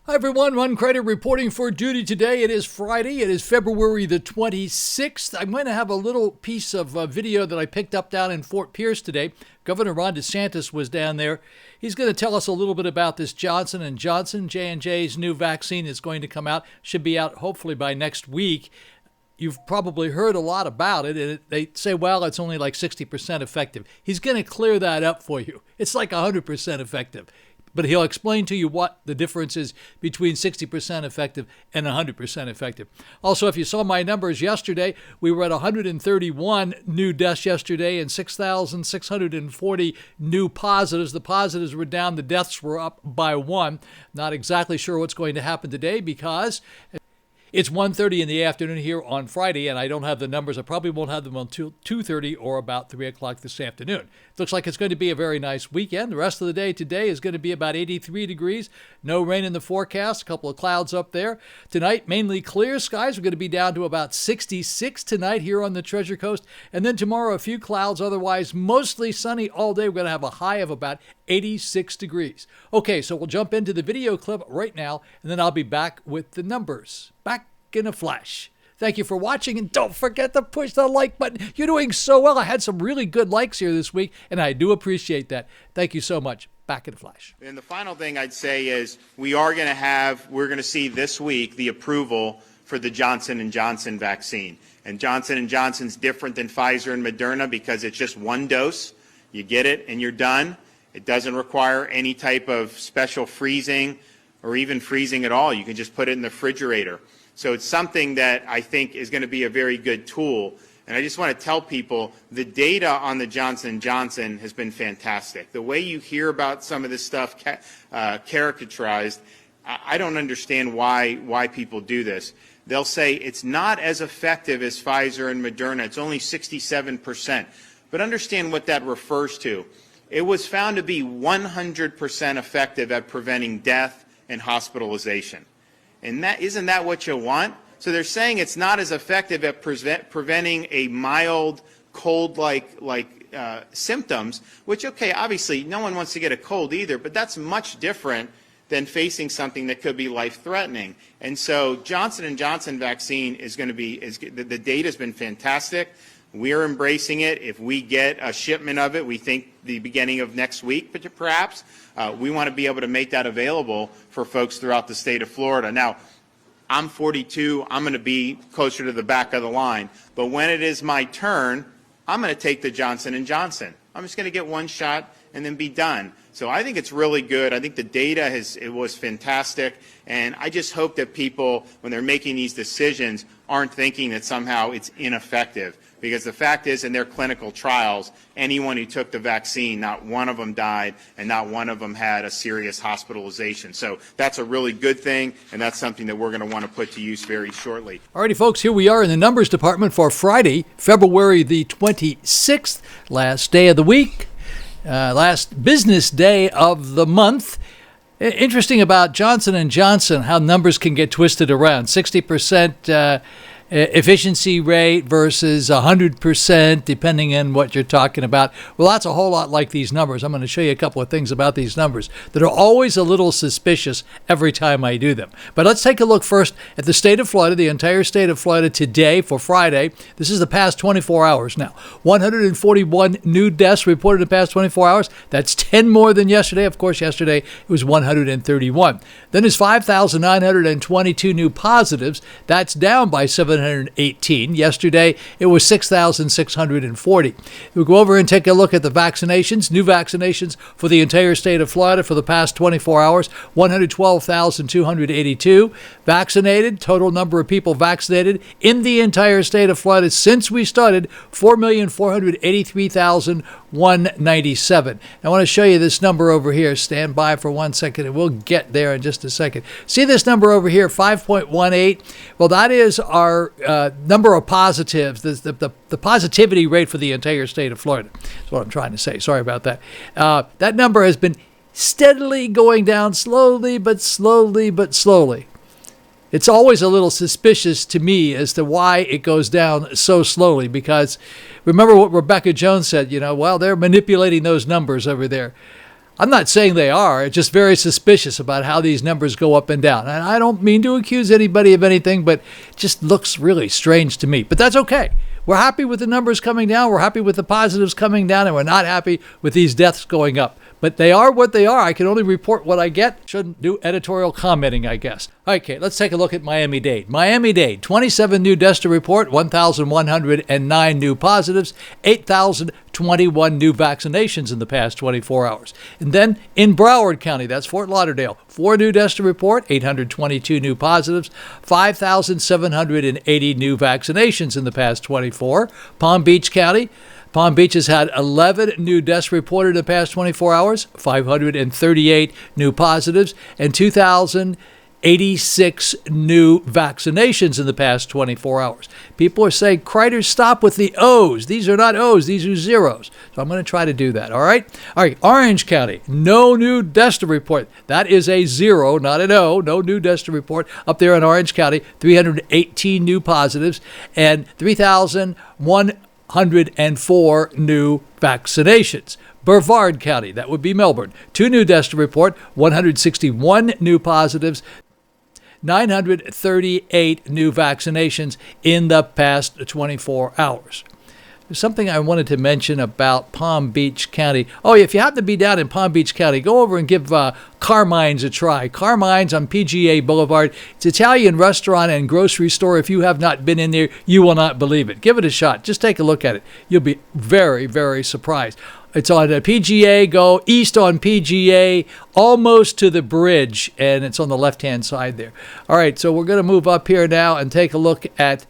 Hi everyone, Ron Crider reporting for duty today. It is Friday. It is February the 26th. I'm going to have a little piece of video that I picked up down in Fort Pierce today. Governor Ron DeSantis was down there. He's going to tell us a little bit about this Johnson & Johnson. J&J's new vaccine is going to come out. Should be out hopefully by next week. You've probably heard a lot about it, and they say, well, it's only like 60% effective. He's going to clear that up for you. It's like 100% effective. But he'll explain to you what the difference is between 60% effective and 100% effective. Also, if you saw my numbers yesterday, we were at 131 new deaths yesterday and 6,640 new positives. The positives were down. The deaths were up by one. Not exactly sure what's going to happen today because it's 1:30 in the afternoon here on Friday, and I don't have the numbers. I probably won't have them until 2:30 or about 3 o'clock this afternoon. Looks like it's going to be a very nice weekend. The rest of the day today is going to be about 83 degrees. No rain in the forecast. A couple of clouds up there. Tonight, mainly clear skies. We're going to be down to about 66 tonight here on the Treasure Coast. And then tomorrow, a few clouds. Otherwise, mostly sunny all day. We're going to have a high of about 86 degrees. Okay, so we'll jump into the video clip right now, and then I'll be back with the numbers. Back in a flash. Thank you for watching, and don't forget to push the like button. You're doing so well. I had some really good likes here this week, and I do appreciate that. Thank you so much. Back in a flash. And the final thing I'd say is we're going to see this week the approval for the Johnson & Johnson vaccine. And Johnson & Johnson's different than Pfizer and Moderna because it's just one dose. You get it and you're done. It doesn't require any type of special freezing or even freezing at all. You can just put it in the refrigerator. So it's something that I think is going to be a very good tool. And I just want to tell people the data on the Johnson & Johnson has been fantastic. The way you hear about some of this stuff caricaturized, I don't understand why people do this. They'll say it's not as effective as Pfizer and Moderna. It's only 67%. But understand what that refers to. It was found to be 100% effective at preventing death and hospitalization. And isn't that what you want? So they're saying it's not as effective at preventing a mild cold-like symptoms, which, okay, obviously no one wants to get a cold either, but that's much different than facing something that could be life-threatening. And so Johnson & Johnson vaccine is going to be, the data has been fantastic. We're embracing it. If we get a shipment of it, we think the beginning of next week, but perhaps, we want to be able to make that available for folks throughout the state of Florida. Now, I'm 42. I'm going to be closer to the back of the line. But when it is my turn, I'm going to take the Johnson & Johnson. I'm just going to get one shot and then be done. So I think it's really good. I think the data was fantastic. And I just hope that people, when they're making these decisions, aren't thinking that somehow it's ineffective. Because the fact is, in their clinical trials, anyone who took the vaccine, not one of them died, and not one of them had a serious hospitalization. So that's a really good thing, and that's something that we're going to want to put to use very shortly. Alrighty, folks, here we are in the numbers department for Friday, February the 26th, last day of the week, last business day of the month. Interesting about Johnson & Johnson, how numbers can get twisted around. 60% efficiency rate versus 100%, depending on what you're talking about. Well, that's a whole lot like these numbers. I'm going to show you a couple of things about these numbers that are always a little suspicious every time I do them. But let's take a look first at the state of Florida, the entire state of Florida today for Friday. This is the past 24 hours now. 141 new deaths reported in the past 24 hours. That's 10 more than yesterday. Of course, yesterday it was 131. Then there's 5,922 new positives. That's down by 718. Yesterday, it was 6,640. We'll go over and take a look at the vaccinations, new vaccinations for the entire state of Florida for the past 24 hours, 112,282 vaccinated. Total number of people vaccinated in the entire state of Florida since we started, 4,483,197. I want to show you this number over here. Stand by for 1 second, and we'll get there in just a second. See this number over here, 5.18? Well, that is our number of positives, the positivity rate for the entire state of Florida. That's what I'm trying to say. Sorry about that. That number has been steadily going down slowly, but slowly, but slowly. It's always a little suspicious to me as to why it goes down so slowly, because remember what Rebecca Jones said, well, they're manipulating those numbers over there. I'm not saying they are. It's just very suspicious about how these numbers go up and down. And I don't mean to accuse anybody of anything, but it just looks really strange to me. But that's okay. We're happy with the numbers coming down. We're happy with the positives coming down, and we're not happy with these deaths going up. But they are what they are. I can only report what I get. Shouldn't do editorial commenting, I guess. Okay, let's take a look at Miami-Dade. Miami-Dade, 27 new deaths to report, 1,109 new positives, 8,021 new vaccinations in the past 24 hours. And then in Broward County, that's Fort Lauderdale, 4 new deaths to report, 822 new positives, 5,780 new vaccinations in the past 24. Palm Beach County, Palm Beach has had 11 new deaths reported in the past 24 hours, 538 new positives, and 2,086 new vaccinations in the past 24 hours. People are saying, Crider, stop with the O's. These are not O's, these are zeros. So I'm going to try to do that, all right? All right, Orange County, no new deaths to report. That is a zero, not an O. No new deaths to report up there in Orange County. 318 new positives and 3,104 new vaccinations. Brevard County, that would be Melbourne, 2 new deaths to report, 161 new positives, 938 new vaccinations in the past 24 hours. There's something I wanted to mention about Palm Beach County. Oh, if you happen to be down in Palm Beach County, go over and give Carmine's a try. Carmine's on PGA Boulevard. It's an Italian restaurant and grocery store. If you have not been in there, you will not believe it. Give it a shot. Just take a look at it. You'll be very, very surprised. It's on the PGA, go east on PGA, almost to the bridge, and it's on the left-hand side there. All right, so we're going to move up here now and take a look at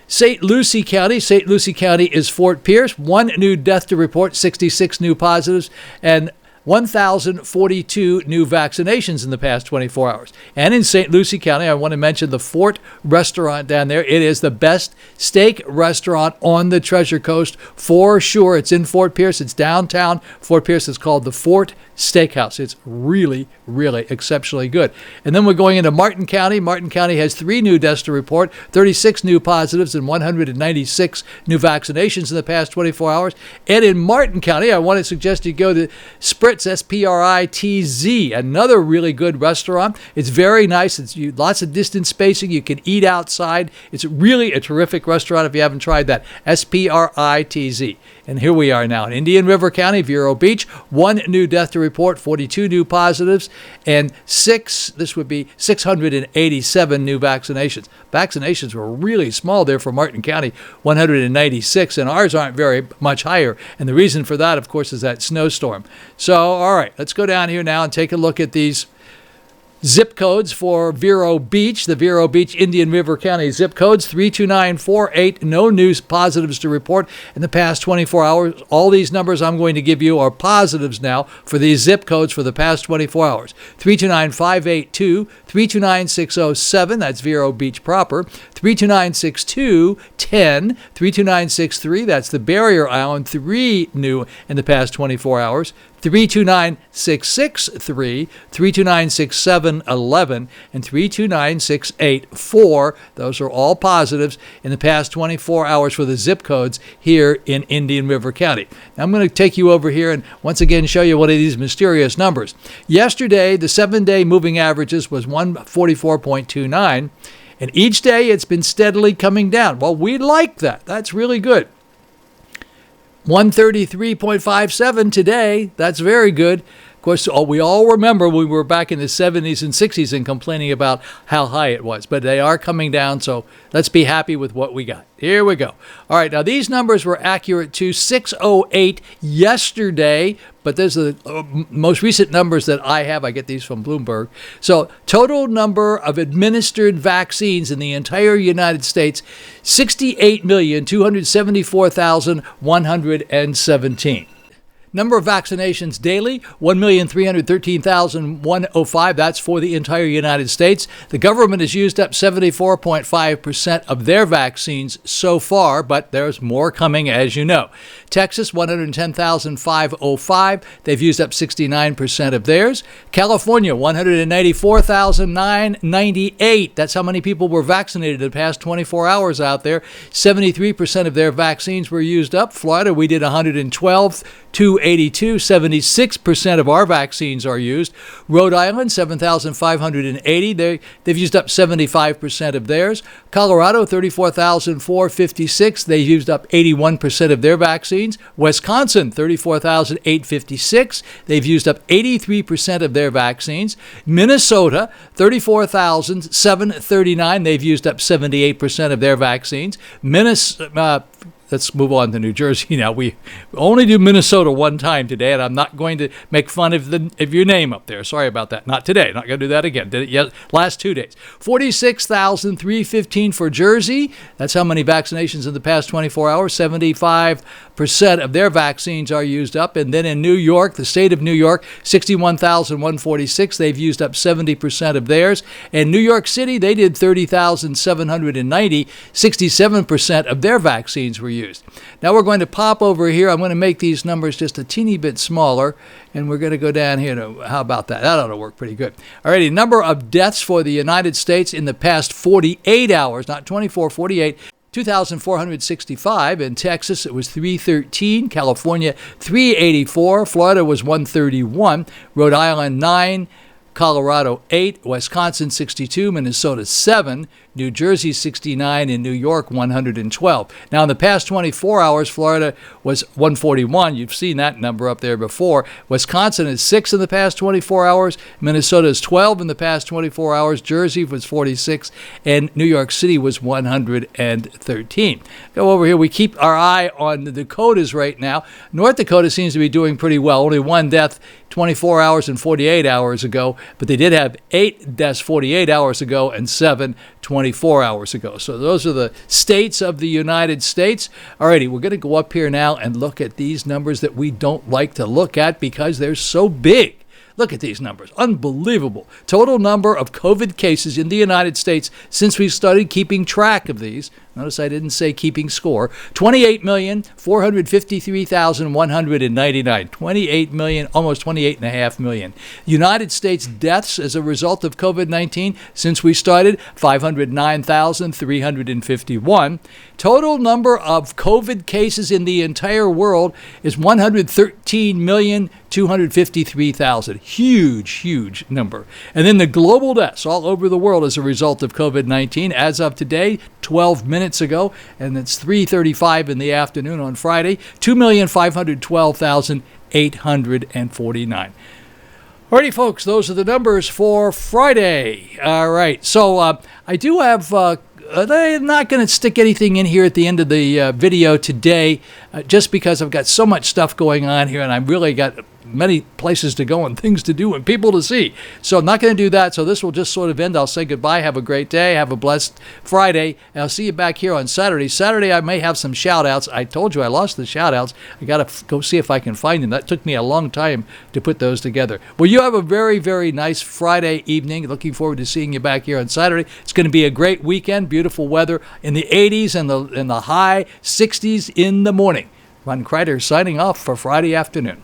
St. Lucie County. St. Lucie County is Fort Pierce. 1 new death to report, 66 new positives, and 1,042 new vaccinations in the past 24 hours. And in St. Lucie County, I want to mention the Fort restaurant down there. It is the best steak restaurant on the Treasure Coast for sure. It's in Fort Pierce. It's downtown Fort Pierce. It's called the Fort Steakhouse. It's really, really exceptionally good. And then we're going into Martin County. Martin County has 3 new deaths to report, 36 new positives, and 196 new vaccinations in the past 24 hours. And in Martin County, I want to suggest you go to Spritz, S-P-R-I-T-Z, another really good restaurant. It's very nice. It's lots of distance spacing. You can eat outside. It's really a terrific restaurant if you haven't tried that. S-P-R-I-T-Z. And here we are now in Indian River County, Vero Beach. 1 new death to report, 42 new positives, and 687 new vaccinations. Vaccinations were really small there for Martin County, 196, and ours aren't very much higher. And the reason for that, of course, is that snowstorm. So, all right, let's go down here now and take a look at these zip codes for Vero Beach, the Vero Beach, Indian River County zip codes, 32948. No news positives to report in the past 24 hours. All these numbers I'm going to give you are positives now for these zip codes for the past 24 hours. 329582, 329607, that's Vero Beach proper, 3296210, 32963, that's the Barrier Island, 3 new in the past 24 hours. 329663, 329611, and 329684. Those are all positives in the past 24 hours for the zip codes here in Indian River County. Now I'm going to take you over here and once again show you one of these mysterious numbers. Yesterday, the 7-day moving averages was 144.29, and each day it's been steadily coming down. Well, we like that. That's really good. 133.57 today. That's very good. Of course, we all remember we were back in the 70s and 60s and complaining about how high it was. But they are coming down, so let's be happy with what we got. Here we go. All right, now these numbers were accurate to 6:08 yesterday, but there's the most recent numbers that I have. I get these from Bloomberg. So total number of administered vaccines in the entire United States, 68,274,117. Number of vaccinations daily, 1,313,105. That's for the entire United States. The government has used up 74.5% of their vaccines so far, but there's more coming, as you know. Texas, 110,505. They've used up 69% of theirs. California, 194,998. That's how many people were vaccinated in the past 24 hours out there. 73% of their vaccines were used up. Florida, we did 112,280. 282, 76% of our vaccines are used. Rhode Island, 7,580. They've used up 75% of theirs. Colorado, 34,456. They used up 81% of their vaccines. Wisconsin, 34,856. They've used up 83% of their vaccines. Minnesota, 34,739. They've used up 78% of their vaccines. Let's move on to New Jersey now. We only do Minnesota one time today, and I'm not going to make fun of your name up there. Sorry about that. Not today. Not going to do that again. Did it last 2 days. 46,315 for Jersey. That's how many vaccinations in the past 24 hours. 75% of their vaccines are used up. And then in New York, the state of New York, 61,146. They've used up 70% of theirs. And New York City, they did 30,790. 67% of their vaccines were used. Now we're going to pop over here. I'm going to make these numbers just a teeny bit smaller, and we're going to go down here to, how about that? That ought to work pretty good. Alrighty, number of deaths for the United States in the past 48 hours, not 24, 48, 2,465. In Texas, it was 313. California, 384. Florida was 131. Rhode Island, 9. Colorado, 8. Wisconsin, 62. Minnesota, 7. New Jersey, 69. And New York, 112. Now, in the past 24 hours, Florida was 141. You've seen that number up there before. Wisconsin is 6 in the past 24 hours. Minnesota is 12 in the past 24 hours. Jersey was 46. And New York City was 113. Go over here. We keep our eye on the Dakotas right now. North Dakota seems to be doing pretty well. Only one death 24 hours and 48 hours ago, but they did have 8 deaths 48 hours ago and 7 24 hours ago. So those are the states of the United States. Alrighty, we're going to go up here now and look at these numbers that we don't like to look at because they're so big. Look at these numbers. Unbelievable. Total number of COVID cases in the United States since we started keeping track of these. Notice I didn't say keeping score. 28,453,199. 28 million, almost 28.5 million. United States deaths as a result of COVID-19 since we started, 509,351. Total number of COVID cases in the entire world is 113,253,000. Huge, huge number. And then the global deaths all over the world as a result of COVID-19 as of today, 12 minutes ago, and it's 3:35 in the afternoon on Friday, 2,512,849. Alrighty, folks, those are the numbers for Friday. All right, so I do have... I'm not going to stick anything in here at the end of the video today just because I've got so much stuff going on here and I've really got many places to go and things to do and people to see. So I'm not going to do that. So this will just sort of end. I'll say goodbye. Have a great day. Have a blessed Friday. And I'll see you back here on Saturday. Saturday, I may have some shout-outs. I told you I lost the shout-outs. I got to go see if I can find them. That took me a long time to put those together. Well, you have a very, very nice Friday evening. Looking forward to seeing you back here on Saturday. It's going to be a great weekend. Beautiful weather in the 80s and the high 60s in the morning. Ron Crider signing off for Friday afternoon.